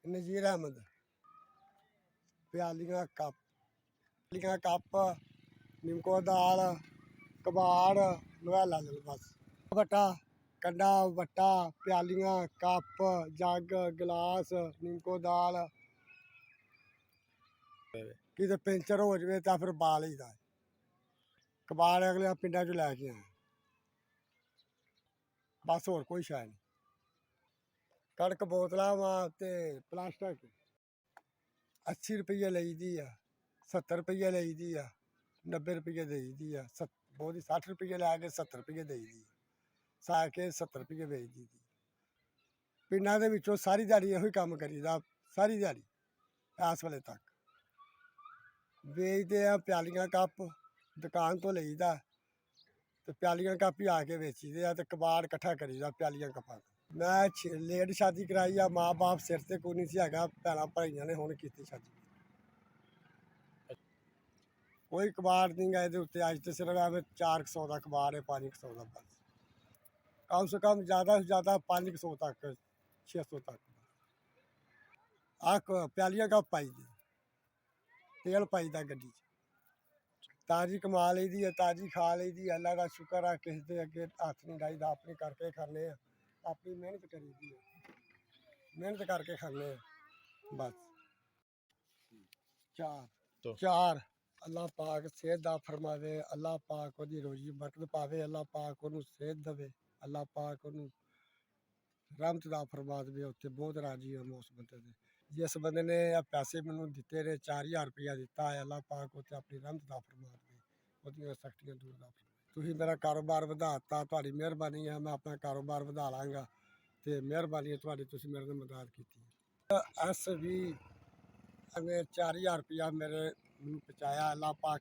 नज़ीर Ahmad. प्यालियां cup निमको दाल कबाड़ नवेला बस बट्टा कंडा बट्टा प्यालियां कप जग गिलास निमको दाल किते पेंचर हो जाए तो फिर बाल ही कबाड़ अगले पिंडा चो लैके आए बस होर कोई शै नहीं। कड़क बोतलां वा ते प्लास्टिक 80 रुपये लई दी आ 70 रुपये लई दी आ 90 रुपये देई दी आ बहुत ही 60 रुपये लै के 70 रुपये देई दी सा के 70 रुपये बेचदी दी। पिंडां दे विचों सारी ध्याड़ी इहो कम्म करीदा सारी ध्याड़ी इस वेले तक बेचदे आ प्यालियां कप दुकान तो लईदा ते प्यालियां कप ही आके बेचीदे आ ते कबाड़ कट्ठा करीदा प्यालियां कप्पां दा। मैं लेट शादी कराई आ माँ बाप सिर ते कोई नहीं सी हैगा भैनां भाइयां ने हुण कीती शादी। कोई कबाड़ नहीं गा इहदे उत्ते अज ते सिर्फ एवें 400 का कबाड़ है 500 का बस कम से कम ज़्यादा से ज़्यादा 500 तक 600 तक प्यालियां कप पाई दी तेल पाई दा गड्डी ताजी कमा ली दी है ताजी खा ली दी अल्लाह का शुक्र है किसी के अगे हत्थ नहीं डाईदा अपनी करके खाने अपनी मेहनत करी दी है मेहनत करके खाने बस। चार अल्लाह पाक सेहत दा फरमावे अल्लाह पाक ओदी रोजी बरकत पावे अल्लाह पाक ओनू सेहत देवे अल्लाह पाक ओनू रहमत दा फरमा देवे उत्ते बहुत राजी हम उस बंदे दे जिस बंदे ने पैसे मैनू दिते ने 4000 रुपया दिता है अल्लाह पाक उत्ते अपनी रहमत दा फरमा देवे ओदियां सख्तियां दूर दा तुसीं मेरा कारोबार वधाता तुहाडी मेहरबानी है मैं अपना कारोबार वधा लांगा ते मेहरबानी है तुहाडी तुसीं मेरे नाल मदद कीती। एस भी 4000 रुपया मेरे पहुँचाया अल्लाह पाक